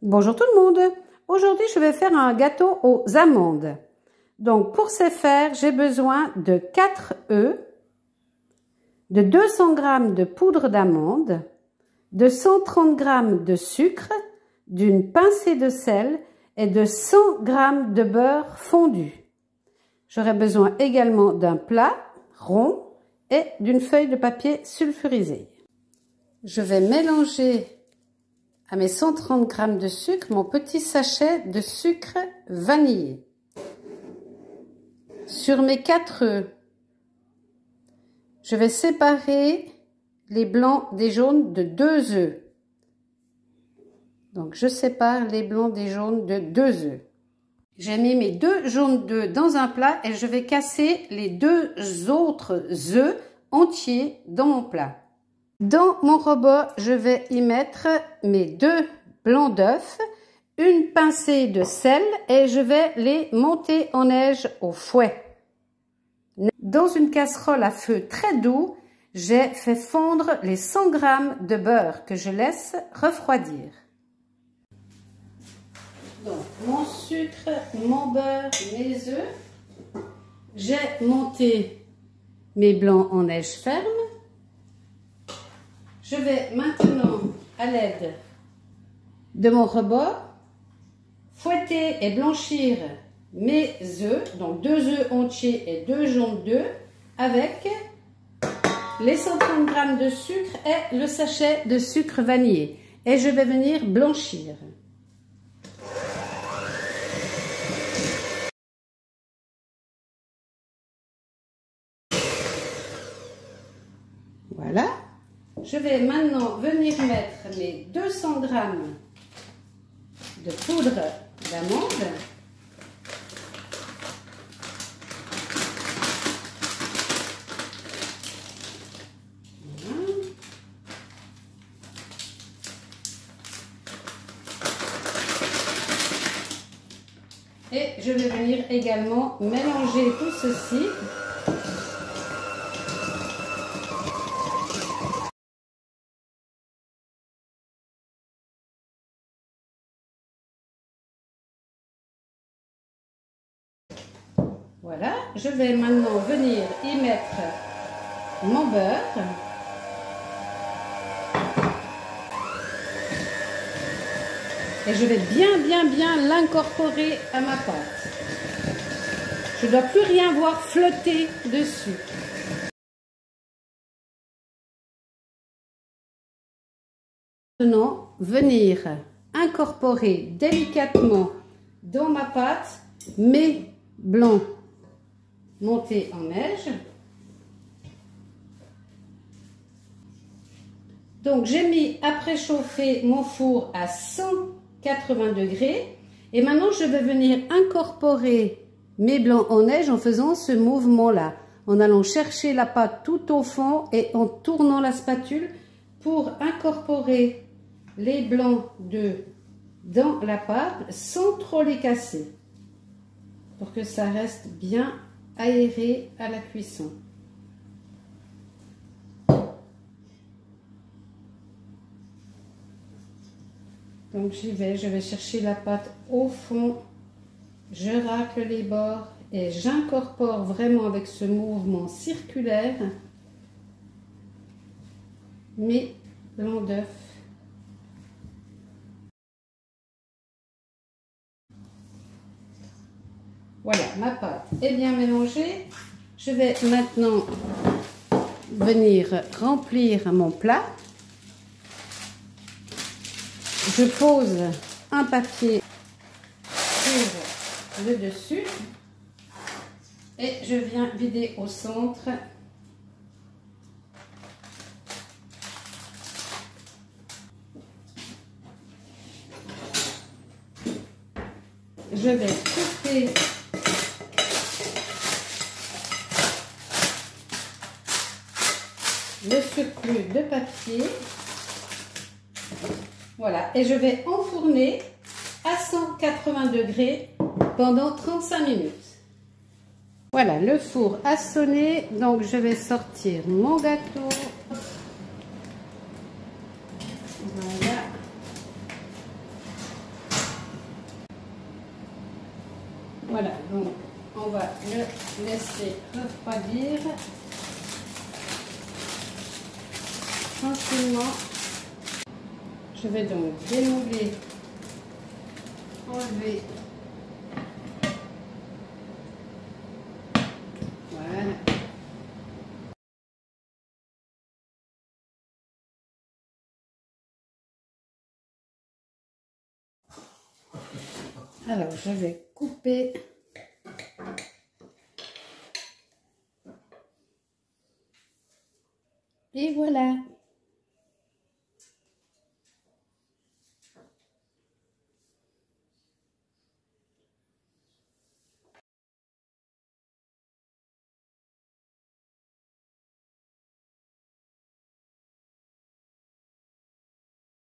Bonjour tout le monde. Aujourd'hui, je vais faire un gâteau aux amandes. Donc, pour ce faire, j'ai besoin de 4 œufs, de 200 g de poudre d'amande, de 130 g de sucre, d'une pincée de sel et de 100 g de beurre fondu. J'aurai besoin également d'un plat rond et d'une feuille de papier sulfurisé. Je vais mélanger à mes 130 g de sucre mon petit sachet de sucre vanillé. Sur mes 4 œufs, je vais séparer les blancs des jaunes de 2 œufs. Donc je sépare les blancs des jaunes de 2 œufs. J'ai mis mes 2 jaunes d'œufs dans un plat et je vais casser les 2 autres œufs entiers dans mon plat. Dans mon robot, je vais y mettre mes 2 blancs d'œufs, une pincée de sel et je vais les monter en neige au fouet. Dans une casserole à feu très doux, j'ai fait fondre les 100 g de beurre que je laisse refroidir. Donc, mon sucre, mon beurre, mes œufs. J'ai monté mes blancs en neige ferme. Je vais maintenant, à l'aide de mon rebord, fouetter et blanchir mes œufs, donc 2 œufs entiers et 2 jaunes d'œufs, avec les 130 g de sucre et le sachet de sucre vanillé. Et je vais venir blanchir. Voilà. Je vais maintenant venir mettre mes 200 g de poudre d'amande. Voilà. Et je vais venir également mélanger tout ceci. Voilà, je vais maintenant venir y mettre mon beurre. Et je vais bien l'incorporer à ma pâte. Je ne dois plus rien voir flotter dessus. Maintenant, venir incorporer délicatement dans ma pâte mes blancs montés en neige. Donc j'ai mis à préchauffer mon four à 180 degrés et maintenant je vais venir incorporer mes blancs en neige en faisant ce mouvement là, en allant chercher la pâte tout au fond et en tournant la spatule pour incorporer les blancs d'œufs dans la pâte sans trop les casser, pour que ça reste bien aéré à la cuisson. Donc j'y vais, je vais chercher la pâte au fond, je racle les bords et j'incorpore vraiment avec ce mouvement circulaire mes blancs d'œufs. Voilà, ma pâte est bien mélangée. Je vais maintenant venir remplir mon plat. Je pose un papier sur le dessus et je viens vider au centre. Je vais couper le surplus de papier. Voilà, et je vais enfourner à 180 degrés pendant 35 minutes. Voilà, le four a sonné, donc je vais sortir mon gâteau. Voilà. Voilà, donc on va le laisser refroidir tranquillement. Je vais donc démouler, enlever. Voilà. Alors, je vais couper. Et voilà.